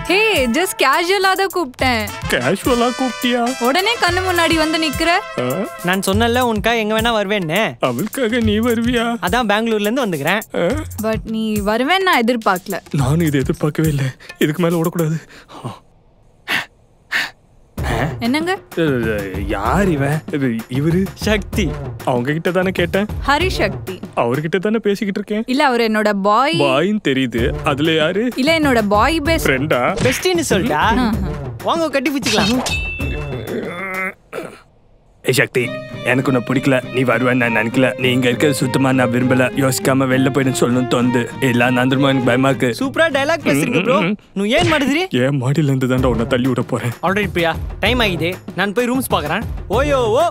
ஹே just கேஷுவலா தான் கூப்பிட்டேன். கேஷுவலா கூப்பிட்டியா? உடனே கண்ணு முன்னாடி வந்து நிக்கிற. நான் சொன்னல உனக்காக எங்க வேணா வருவேன்னு. அவளுக்காக நீ வருவியா? அதான் பெங்களூர்ல இருந்து வந்துக்கிறேன். பட் நீ வருவேன்னு நான் எதிர்பார்க்கல. நானும் இதை எதிர்பார்க்கவே இல்லை. இதுக்கு மேல ஓடக்கூடாது. என்னங்க? யார் இவன்? இவரு சக்தி. அவங்க கிட்ட தானே கேட்டேன். ஹரி சக்தி. அவர்கிட்ட தானே பேசிக்கிட்டு இருக்கேன். இல்ல அவர் என்னோட பாய். பாயின்னு தெரியுது. அதுல யாரு? இல்ல என்னோட பாய் பெஸ்ட் ஃப்ரெண்டா? பெஸ்டின்னு சொல்லிட்டா? வாங்க கட்டி பிடிச்சிக்கலாம். ஏய் சக்தி, எனக்கு உன்னை பிடிக்கல, நீ வருவேன்னு நான் நினைக்கல. நீ இங்க இருக்கிறது சுத்தமா நான் விரும்பல. யோசிக்காம வெளில போயிட்டு சொல்லணும் தோந்து. இல்ல நந்துருமா, எனக்கு பயமா இருக்கு. சூப்பரா டயலாக் பேசுறீங்க ப்ரோ. நீ ஏன் மாடுதுரி? ஏன் மாடியில இருந்து தான்டா உன்னை தள்ளி விட போறேன். ஆல்ரெடி பிரியா டைம் ஆகிதே. நான் போய் ரூம்ஸ் பாக்குறேன். ஓயோ ஓ.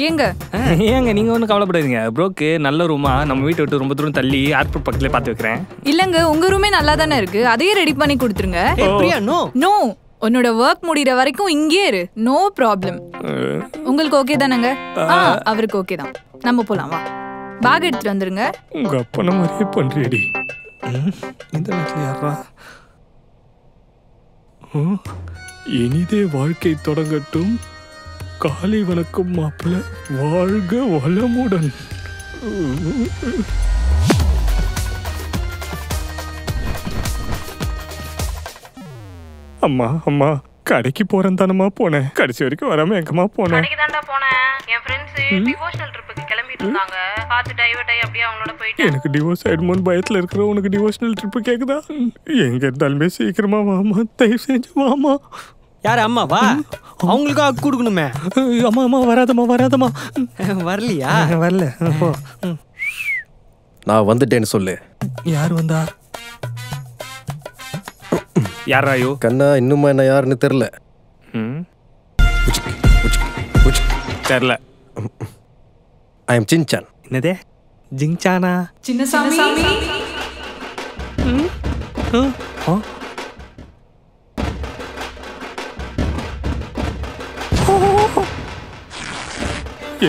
ஏங்க நீங்க ஒன்றும் கவலைப்படாதீங்க. ப்ரோக்கு நல்ல ரூமா நம்ம வீட்டை விட்டு ரொம்ப தூரம் தள்ளி ஏர்போர்ட் பக்கத்துல பார்த்து வைக்கிறேன். இல்லங்க உங்க ரூமே நல்லா தானே இருக்கு. அதையே ரெடி பண்ணி கொடுத்துருங்க. பிரியா நோ நோ, உன்னோட ஒர்க் முடிகிற வரைக்கும் இங்கே இரு. No problem. உங்களுக்கு ஓகே தானங்க? அவருக்கு ஓகே தான். நம்ம போலாம். வா, பேக் எடுத்துட்டு வந்துருங்க. உங்க அப்பன மாதிரியே பண்றியடி. இந்த வீட்டில் யாரா? இனிதே வாழ்க்கை தொடங்கட்டும். காலை வணக்கம் மாப்பிள்ள. வாழ்க வளமுடன். அம்மா அம்மா, கடைக்கு போறேன் தானமா போனேன். கடைசி வரைக்கும் வராம எங்கம்மா போனேன்? கடைக்கு தான்டா போனேன். என் ஃப்ரெண்ட்ஸ் டிவோஷனல் ட்ரிப்புக்கு கிளம்பிட்டு இருக்காங்க. பார்த்து டைவர்ட் ஆகி அப்படியே அவங்களோட போயிட்டு. எனக்கு டிவோர்ஸ் ஆயிடுமோன்னு பயத்துல இருக்கிற உனக்கு டிவோஷனல் ட்ரிப்பு கேக்குதா? எங்க இருந்தாலுமே சீக்கிரமா வாமா, தயவு செஞ்சு வாமா. யார் அம்மா? வா, அவங்களுக்கும் அக்கு கொடுக்கணுமே. அம்மா அம்மா வராதம்மா வராதம்மா. வரலையா? வரல. நான் வந்துட்டேன்னு சொல்லு. யார் வந்தா? யாராயோ? கண்ணா இன்னுமா என்ன யாருன்னு தெரியல. தெரியல. I am Shinchan. என்னதே ஜிங்சானா? சின்னசாமி.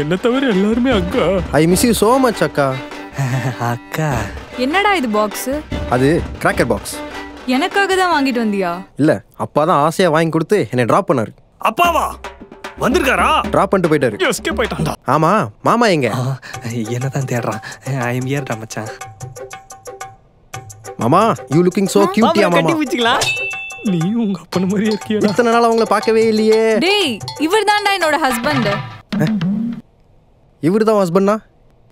என்ன தவிர எல்லாருமே அக்கா. I miss you so much அக்கா. அக்கா என்னடா இது பாக்ஸ்? அது கிராக்கர் பாக்ஸ். எனக்காக தான் வாங்கிட்டு வந்தியா? இல்ல, அப்பா தான் ஆசையா வாங்கி கொடுத்து என்னை டிராப் பண்ணாரு. அப்பாவா? வந்திருக்காரா? டிராப் பண்ணிட்டு போயிட்டாரு. எஸ்கேப் ஆயிட்டான்டா. ஆமா, மாமா எங்க? என்னதான் தேடுறான். ஐ எம் ஹியர் டா மச்சான். மாமா, யூ லுக்கிங் சோ கியூட்டியா மாமா. கட்டி பிடிச்சிக்கலாம். நீ உங்க அப்பன மாதிரியே இருக்கியா? இத்தனை நாள் அவங்கள பார்க்கவே இல்லையே. டேய், இவர்தான்டா என்னோட ஹஸ்பண்ட். இவர்தான் ஹஸ்பண்டா?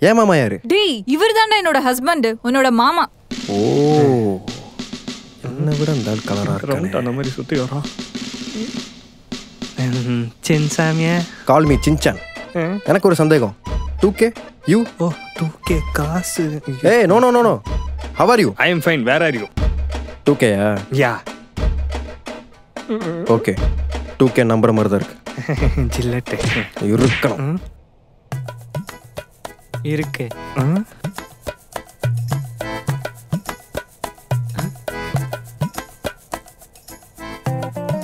ஏன் மாமா யாரு? டேய், இவர்தான்டா என்னோட ஹஸ்பண்ட், உன்னோட மாமா. ஓ, என்ன விட அந்த கலரா இருக்கானே. அந்த மாதிரி சுத்தி வரான். சின்சாமியா? Call me Shinchan. எனக்கு ஒரு சந்தேகம். 2K you? ஓ 2K காசு. ஏய் no no no no. How are you? I am fine. Where are you? 2K yeah. Okay, 2K number மாதிரி தான் இருக்கு. ஜில்லட் இருக்கணும். இருக்கு.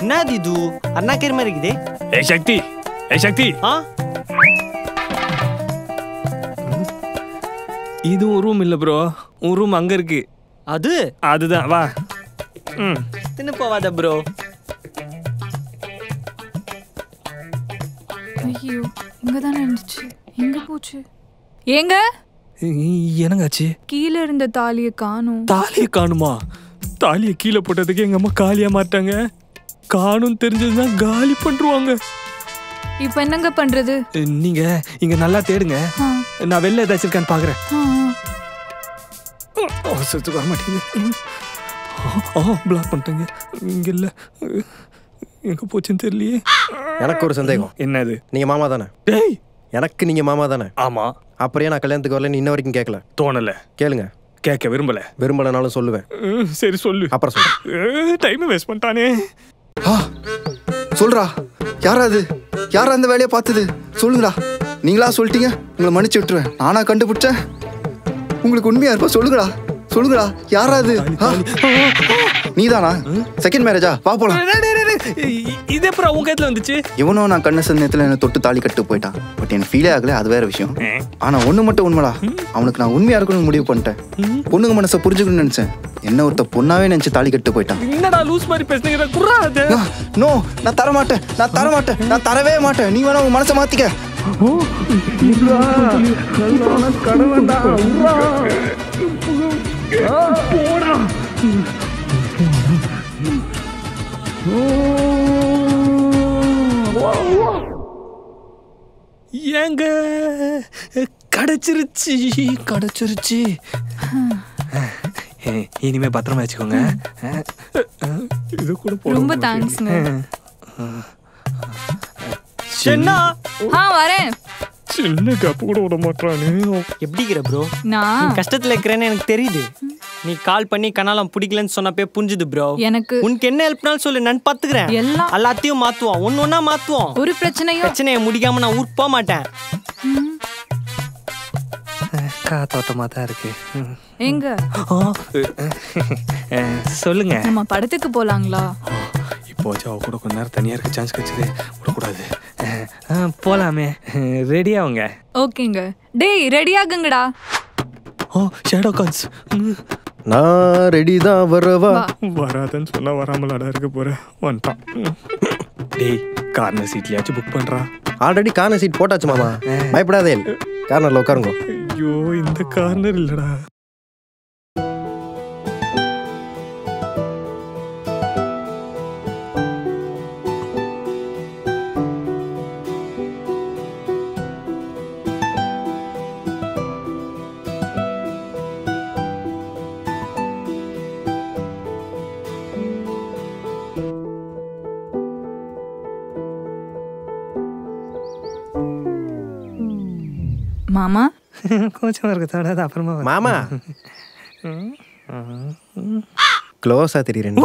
என்னது இது? அண்ணா கேர் மாதிரி இருக்குதே. ஏய் சக்தி, ஏய் சக்தி. இது ஒரு ரூம் இல்ல ப்ரோ. ஒரு ரூம் அங்க இருக்கு. அதுதான். வா. தின்னு போவாத ப்ரோ. ஐயோ, இங்க தானே இருந்துச்சு. எங்க போச்சு? ஏங்க என்னங்காச்சு? கீழே இருந்த தாலியை காணும். தாலியை காணுமா? தாலியை கீழே போட்டதுக்கு எங்க அம்மா காலியா மாட்டாங்க. காணும் தெரிஞ்சதுதான் காலி பண்றாங்க. இப்ப என்னங்க பண்றது? நீங்க இங்க நல்லா தேடுங்க. நான் வெளில ஏதாச்சும் இருக்கான்னு பாக்குறேன். அவசரத்துக்கு வர மாட்டேங்குது. பிளாக் பண்ணிட்டேங்க. இங்க இல்ல. எங்க போச்சுன்னு தெரியலையே. எனக்கு ஒரு சந்தேகம். என்னது? நீங்க மாமா தானே? டேய், எனக்கு நீங்க மாமா தானே? ஆமா. அப்புறம் நான் கல்யாணத்துக்கு வரலன்னு இன்ன வரைக்கும் கேட்கல. தோணல. கேளுங்க. கேட்க விரும்பல. விரும்பலனாலும் சொல்லுவேன். சரி சொல்லு. அப்புறம் சொல்றேன். டைம் வேஸ்ட் பண்ணிட்டானே. சொல்றா, யாராது? யாரா அந்த வேலையை பார்த்தது? சொல்லுங்கடா. நீங்களா சொல்லிட்டீங்க, உங்களை மன்னிச்சு விட்டுருவேன். நானா கண்டுபிடிச்சேன்? உங்களுக்கு உண்மையா இருப்பா? சொல்லுங்கடா, சொல்லுங்கடா. யாராது? நீதானா? செகண்ட் மேரேஜா? வா போலாம். இது எப்பறம் உங்க கையில வந்துச்சு? இவனும் நான் கண்ண சந்தேகத்தில் என்ன தொட்டு தாலி கட்டு போயிட்டான். பட் எனக்கு ஃபீலே ஆகல, அது வேற விஷயம். ஆனா ஒண்ணு மட்டும் உண்மைடா, அவனுக்கு நான் உண்மையா இருக்கணும்னு முடிவு பண்ணிட்டேன். பொண்ணுங்க மனசை புரிஞ்சுக்கணும்னு நினைச்சேன். என்ன ஒருத்த பொண்ணாவே நினைச்சு தாலி கட்டு போயிட்டான். என்னடா லூஸ் மாதிரி பேசுனீங்க? குறாத. நோ, நான் தர மாட்டேன், நான் தரவே மாட்டேன். நீ வேணா உன் மனசை மாத்திக்க. ஏங்க கிடைச்சிருச்சு. இனிமே பத்திரமா வச்சுக்கோங்க. இது கூட ரொம்ப தேங்க்ஸ்ங்க. சின்ன வரேன். சின்ன கப்பு கூட விட மாட்டானே. எப்படிங்கிற ப்ரோ? நான் கஷ்டத்துல இருக்கிறேன்னு எனக்கு தெரியுது. நீ கால் பண்ணி கனாலம் பிடிக்கலன்னு சொன்னப்பே புரிஞ்சுது ப்ரோ. எனக்கு உனக்கு என்ன ஹெல்ப்னாலும் சொல்லு, நான் பாத்துக்கிறேன். எல்லாத்தையும் மாத்துவோம், ஒன்னொன்னா மாத்துவோம். ஒரு பிரச்சனையை முடிக்காம நான் ஊருக்கு போக மாட்டேன். காத்தோட்டமா தான் இருக்கு. எங்க சொல்லுங்க. நம்ம படத்துக்கு போலாங்களா? இப்போச்சு அவ கூட கொஞ்ச நேரம் தனியா இருக்க சான்ஸ் கிடைச்சது, விடக்கூடாது. போலாமே. ரெடியாவுங்க. ஓகேங்க. டேய் ரெடி ஆகுங்கடா. Shadow cons. நான் ரெடி தான். வரவா? வராதன்னு சொன்னா வராமலாடா இருக்க போறேன். வந்துட்டான். டேய் கார்னர் சீட்லயாச்சும் புக் பண்றா. ஆல்ரெடி கார்னர் சீட் போட்டாச்சு மாமா, பயப்படாதே. கார்னர்ல உட்காருங்க. ஐயோ இந்த கார்னர் இல்லடா. மாமா கொஞ்சம் இருக்கு தோடாது. அப்புறமா மாமா க்ளோஸா தெரியுறேன்.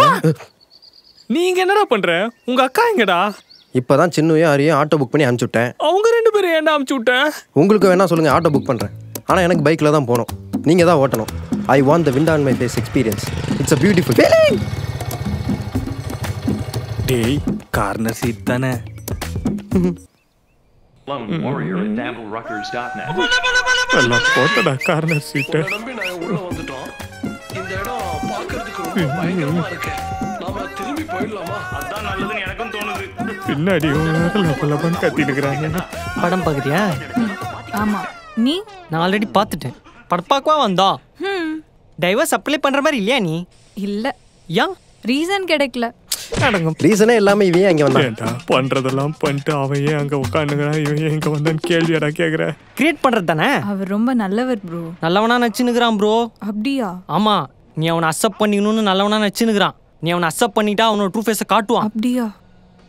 நீங்க என்னடா பண்ற? உங்க அக்கா எங்கடா? இப்பதான் சின்னையும் அரியும் ஆட்டோ புக் பண்ணி அனுப்பிச்சு விட்டேன். அவங்க ரெண்டு பேரும் ஏன்டா அனுப்பிச்சு விட்ட? உங்களுக்கு வேணா சொல்லுங்க, ஆட்டோ புக் பண்றேன். ஆனா எனக்கு பைக்ல தான் போகணும், நீங்க தான் ஓட்டணும். I want the wind on my face experience. It's a beautiful feeling. டேய் கார்னர் சீட் தானே. Lone Warrior at DambleRuckers.net. எல்லாம் போட்டடா கார்னர் சீட். நம்பி நான் உள்ள வந்துட்டோம். இந்த இடம் பார்க்கிறதுக்கு ரொம்ப பயங்கரமா இருக்கு. நாம திரும்பி போயிடலாமா? அதான் நல்லதுன்னு எனக்கும் தோணுது. பின்னாடி லபலபன்னு கத்திட்டு இருக்கிறாங்க. படம் பாக்குறியா? ஆமா. நீ? நான் ஆல்ரெடி பாத்துட்டேன். படம் பார்க்கவா வந்தோம்? டைவர்ஸ் அப்ளை பண்ற மாதிரி இல்லையா நீ? இல்ல. ஏன்? ரீசன் கிடைக்கல. ரீசனே எல்லாமே இவன் அங்க வந்தான். பண்றதெல்லாம் பண்ணிட்டு அவன் ஏன் அங்க உட்காந்துக்கிறான், இவன் ஏன் இங்க வந்தான்னு கேள்வியாடா கேக்குற? கிரியேட் பண்றது தானே. அவர் ரொம்ப நல்லவர் ப்ரோ. நல்லவனா நச்சுனுக்குறான் ப்ரோ. அப்படியா? ஆமா, நீ அவனை அக்செப்ட் பண்ணிக்கணும்னு நல்லவனா நச்சுனுக்குறான். நீ அவனை அக்செப்ட் பண்ணிட்டா அவனோட ட்ரூ ஃபேஸை காட்டுவான். அப்படியா?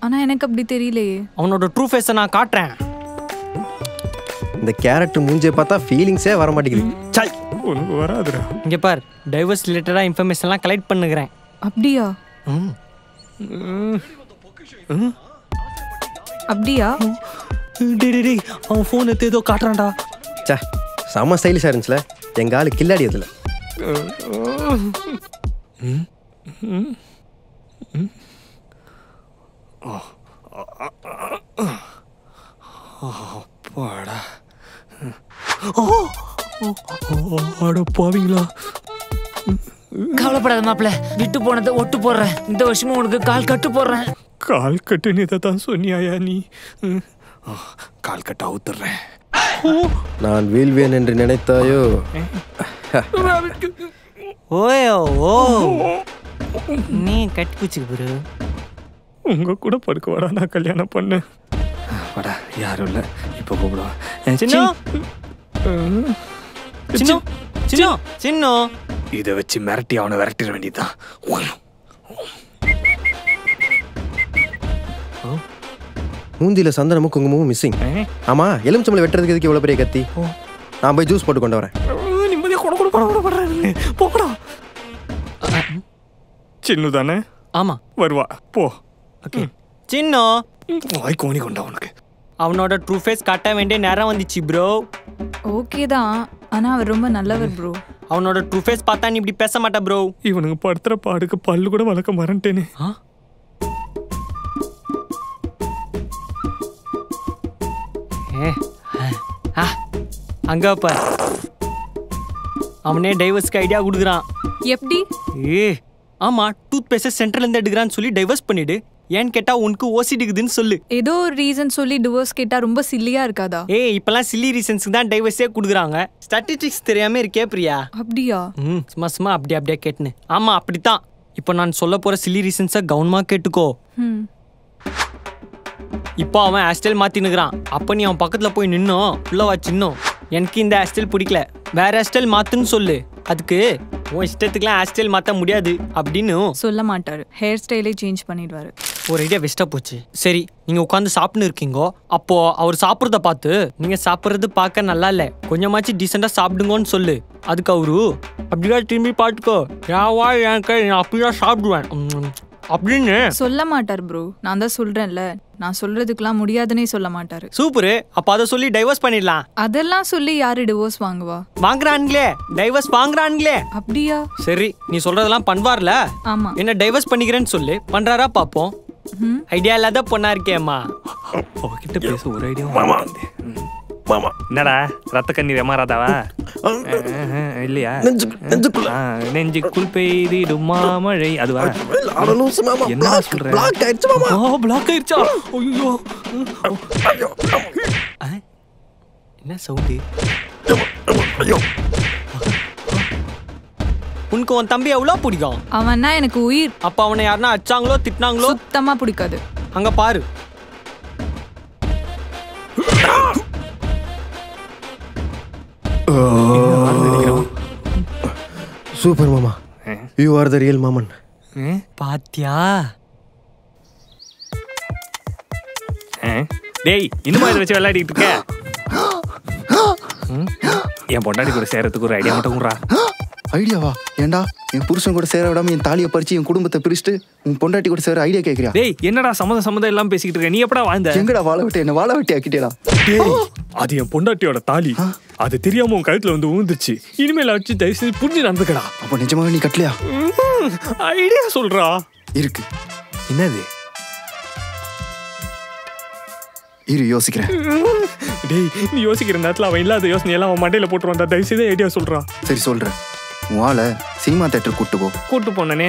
ஆனா எனக்கு அப்படி தெரியலையே. அவனோட ட்ரூ ஃபேஸை நான் காட்டுறேன். இந்த கேரக்டர் மூஞ்சே பார்த்தா ஃபீலிங்ஸே வர மாட்டேங்குது. சல் உனக்கு வராதுடா. இங்க பார், டைவர்ஸ் ரிலேட்டடா இன்ஃபர்மேஷன்லாம் கலெக்ட் பண்ணுகிறேன். அப்படியா? அப்படியா? டேய் அவன் ஃபோன் எடுத்து ஏதோ காட்டுறான்டா. சே, செம ஸ்டைலிஷா இருந்துச்சுல. எங்க ஆளு கில்லாடி அதுல. பாடா. அட போவீங்களா? கவலைப்படாத மாப்பிள்ள, விட்டு போனதை ஒட்டு போடுறேன். இந்த வருஷமும் உனக்கு கால் கட்டு போடுறேன். கால் கட்டுன்னு இதை தான் சொன்னியாயா நீ? கால் கட்ட அவுத்துறேன். நான் வீழ்வேன் என்று நினைத்தாயோ? ஓயோ ஓ, நீ கட்டி பிடிச்சிக்க ப்ரோ. உங்க கூட படுக்க வாடா, நான் கல்யாணம் பண்ணேன். வாடா, யாரும் இல்லை, இப்போ கூப்பிடுவா. சின்ன சின்ன சின்ன சின்ன இதை வச்சு மிரட்டி அவனை விரட்டிட வேண்டியதுதான். மூந்தியில சந்தனமும் குங்குமமும் மிஸ்ஸிங். ஆமா, எலுமிச்சம்பழம் வெட்டுறதுக்கு எதுக்கு இவ்வளவு பெரிய கத்தி? நான் போய் ஜூஸ் போட்டு கொண்டு வரேன். நிம்மதியா போகடா. சின்னு தானே? ஆமா வருவா, போ. ஓகே சின்ன வாய் கோணி கொண்டா உனக்கு. அவனோட ட்ரூ ஃபேஸ் காட்ட வேண்டிய நேரம் வந்துச்சு ப்ரோ. ஓகே தான், ஆனா அவர் ரொம்ப நல்லவர் ப்ரோ. அவனோட ட்ரூ ஃபேஸ் பார்த்தா நீ இப்படி பேச மாட்டா ப்ரோ. இவனுக்கு படுத்துற பாடுக்கு பல்லு கூட வளர்க்க மறந்துட்டேனே. அங்க பார், அவனே டைவர்ஸ்க்கு ஐடியா கொடுக்குறான். எப்படி? ஆமா, டூத் பேஸ்ட் சென்டர்ல இருந்து எடுக்கிறான்னு சொல்லி டைவர்ஸ் பண்ணிடு. ஏன்னு கேட்டா உனக்கு ஓசிடிக்குதுன்னு சொல்லு. ஏதோ ஒரு ரீசன் சொல்லி டிவோர்ஸ் கேட்டா ரொம்ப சில்லியா இருக்காதா? இப்பெல்லாம் சில்லி ரீசன்ஸ்க்கு தான் டைவர்ஸே கொடுக்குறாங்க. ஸ்டாட்டிஸ்டிக்ஸ் தெரியாம இருக்கே பிரியா. அப்படியா? சும்மா அப்படியே கேட்டுன்னு. ஆமா அப்படித்தான். இப்போ நான் சொல்ல போற சில்லி ரீசன்ஸை கவனமா கேட்டுக்கோ. இப்போ அவன் ஹேர்ஸ்டைல் மாத்தினுக்குறான். அப்ப நீ அவன் பக்கத்துல போய் நின்னோம் உள்ளவா சின்னும், எனக்கு இந்த ஹேர்ஸ்டைல் பிடிக்கல, வேற ஹேர்ஸ்டைல் மாத்துன்னு சொல்லு. அதுக்கு உன் இஷ்டத்துக்குலாம் ஹேர்ஸ்டைல் மாற்ற முடியாது அப்படின்னு சொல்ல மாட்டாரு. ஹேர் ஸ்டைலே சேஞ்ச் பண்ணிடுவாரு. ஒரு ஐடியா வெஸ்ட்டாக போச்சு. சரி, நீங்கள் உட்காந்து சாப்பிட்னு இருக்கீங்கோ. அப்போ அவர் சாப்பிட்றத பார்த்து நீங்கள் சாப்பிட்றது பார்க்க நல்லா இல்லை, கொஞ்சமாச்சு டீசெண்டாக சாப்பிடுங்கன்னு சொல்லு. அதுக்கு அவரு அப்படியா திரும்பி பார்த்துக்கோ, யாவா எனக்கு நான் அப்படிதான் சாப்பிடுவேன் அப்படின்னு சொல்ல மாட்டார் ப்ரோ. நான் தான் சொல்றேன்ல, நான் சொல்றதுக்கெல்லாம் முடியாதுன்னே சொல்ல மாட்டாரு. சூப்பரு. அப்ப அதை சொல்லி டைவர்ஸ் பண்ணிடலாம். அதெல்லாம் சொல்லி யாரு டிவோர்ஸ் வாங்குவா? வாங்குறான்களே, டைவர்ஸ் வாங்குறான்களே. அப்படியா? சரி, நீ சொல்றதெல்லாம் பண்ணுவார்ல. ஆமா. என்ன டைவர்ஸ் பண்ணிக்கிறேன்னு சொல்லு, பண்றாரா பாப்போம். ஐடியா இல்லாத பொண்ணா இருக்கேம்மா. அவகிட்ட பேச ஒரு ஐடியா. என்னடா ரத்த கண்ணீர் ஏமாறாதாவா? இல்லையா? நெஞ்சுக்குள் பெய்திடும் மாமழை அதுவா? என்ன சொல்ற? பிளாக் ஆயிடுச்சா? என்ன சவுண்டு? உனக்கு உன் தம்பி எவ்வளவு பிடிக்கும்? அவன்னா எனக்கு உயிர். அப்ப அவனை யாருன்னா அடிச்சாங்களோ திட்டினாங்களோ? சுத்தமா பிடிக்காது. அங்க பாரு. சூப்பர் மாமா, யூ ஆர் த ரியல் மாமன். பாத்தியா? டேய், இன்னுமா இதை வச்சு விளையாடிட்டு இருக்க? என் பொண்டாடி கூட சேரத்துக்கு ஒரு ஐடியா மட்டும் கூடா. ஐடியாவா? ஏண்டா என் புருஷன் கூட சேர விடாம என் தாலியை பறிச்சு என் குடும்பத்தை பிரிச்சுட்டு உன் பொண்டாட்டி கூட சேர ஐடியா கேட்கறியா? டேய், என்னடா சம்மதம் எல்லாம் பேசிக்கிட்டு இருக்க? நீ எப்படா வாழ்ந்த? எங்கடா வாழ விட்டு என்ன வாழ வெட்டி ஆக்கிட்டேடா? அது என் பொண்டாட்டியோட தாலி, அது தெரியாம உன் கழுத்துல வந்து விழுந்துச்சு. இனிமேல வச்சு தயவு செஞ்சு புரிஞ்சு நடந்துக்கடா. அப்ப நிஜமாக நீ கட்டலையா? ஐடியா சொல்றா. இருக்கு. என்னது? இரு யோசிக்கிறேன். டேய், நீ யோசிக்கிற நேரத்துல அவன் இல்லாத யோசனை எல்லாம் அவன் மண்டையில போட்டு வந்தா. தயவு செய்து ஐடியா சொல்றா. சரி சொல்றேன். உன் ஆளை சினிமா தேட்டர் கூட்டு போனே.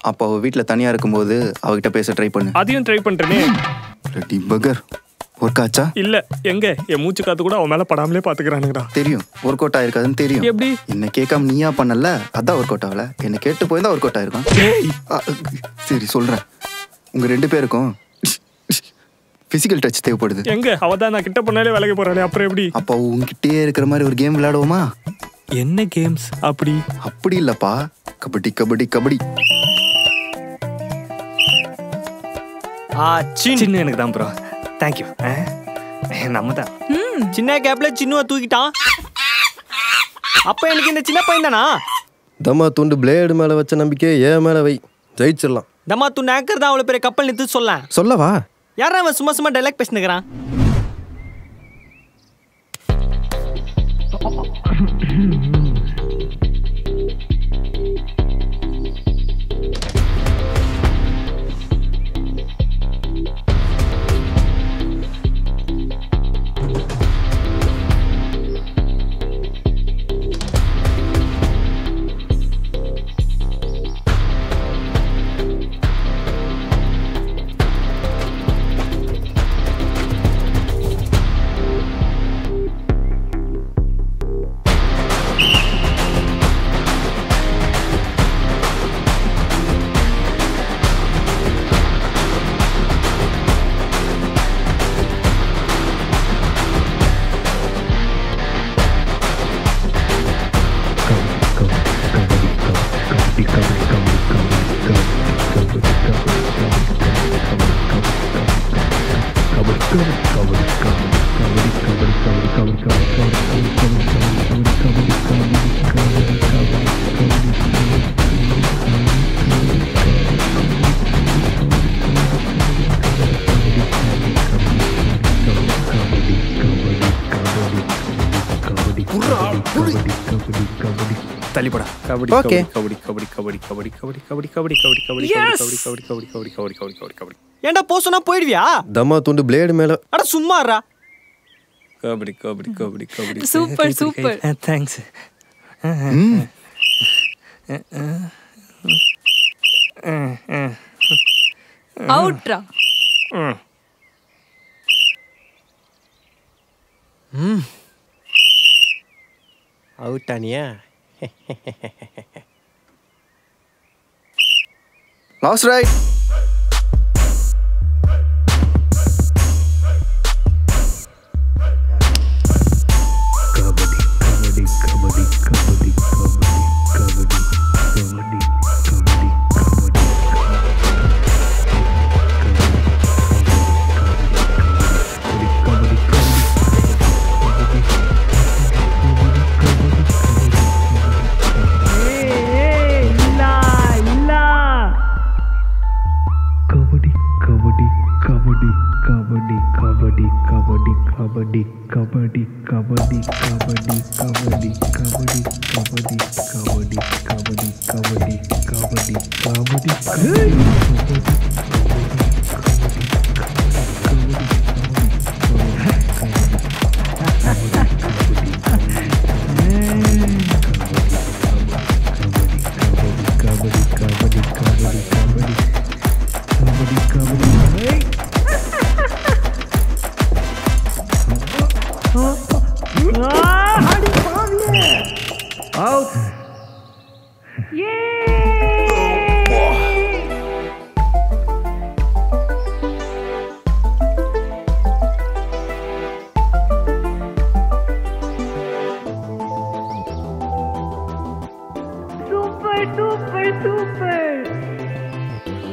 அப்ப அவ வீட்டுல தனியா இருக்கும்போது அவகிட்ட பேச ட்ரை பண்ணு. அதையும் ட்ரை பண்றேனே. பகர் ஒர்க் ஆச்சா? இல்ல, எங்க என் மூச்சு காத்து கூட அவன் மேல படாமலே பாத்துக்கிறானுங்கடா. தெரியும் ஒர்க் அவுட் ஆயிருக்காதுன்னு தெரியும். எப்படி? என்ன கேட்காம நீயா பண்ணல, அதான் ஒர்க் அவுட் ஆகல. என்ன கேட்டு போயிருந்தா ஒர்க் அவுட் ஆயிருக்கும். சரி சொல்றேன். உங்க 2 பேருக்கும் பிசிக்கல் டச் தேவைப்படுது. எங்க அவதான் நான் கிட்ட பண்ணாலே விலகி போறாளே, அப்புறம் எப்படி? அப்போ உங்ககிட்டயே இருக்கிற மாதிரி ஒரு கேம் விளையாடுவோமா? என்ன கேம்ஸ்? அப்படி இல்லப்பா, கபடி கபடி கபடி. சின்ன எனக்கு தான் ப்ரோ. தேங்க்யூ. நம்ம தான் சின்ன கேப்ல சின்னுவ தூக்கிட்டான். அப்ப எனக்கு இந்த சின்ன பையன் தானா? தம்மா துண்டு பிளேடு மேல வச்ச நம்பிக்கை ஏன் மேல வை, ஜெயிச்சிடலாம். தம்மா துண்டு ஆங்கர் தான் அவ்வளவு பெரிய கப்பல் நிறுத்து சொல்லவா? யாரா அவன் சும்மா டைலாக் பேசினுக்கிறான்? தள்ளி போடா கபடி Okay. கபடி கபடி கபடி கபடி கபடி கபடி கபடி கபடி கபடி Yes. கபடி கபடி கபடி கபடி கபடி கபடி கபடி கபடி ஏன்டா போ சொன்னா போயிடுவியா? தம்மா துண்டு பிளேடு மேல. அட சும்மாறா. Kabaddi kabaddi kabaddi kabaddi Super, super. Thanks அவுட்ரா. அவுட்டானியா? Last raid.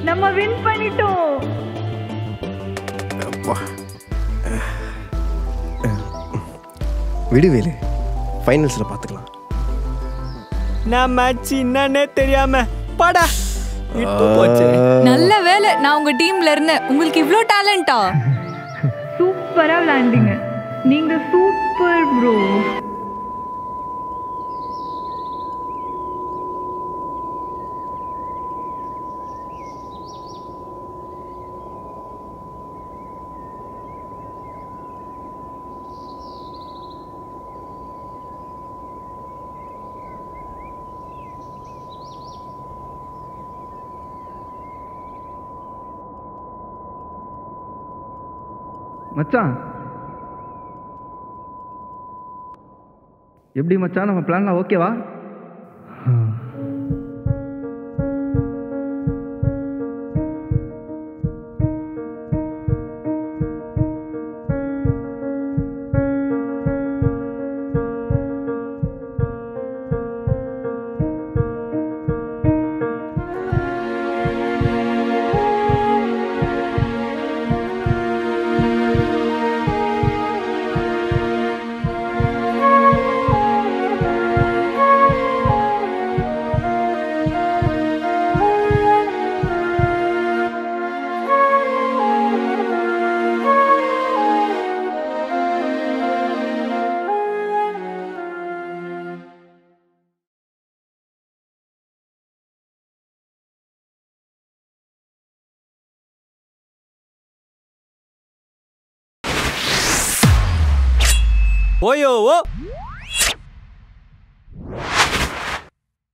நம்ம வின் பண்ணிட்டோம். விடுவேலு, ஃபைனல்ஸ்ல பாத்துக்கலாம். நான் மேட்ச் என்னன்னே தெரியாம பாடா இப்போ போச்சு. நல்ல வேளை நான் உங்க டீம்ல இருந்தேன். உங்களுக்கு இவ்ளோ டேலண்டா? சூப்பரா விளையாண்டீங்க. நீங்க சூப்பர் ப்ரோ. மச்சான், எப்படி மச்சான் நம்ம பிளான்லாம் ஓகேவா? ஓயோ ஓ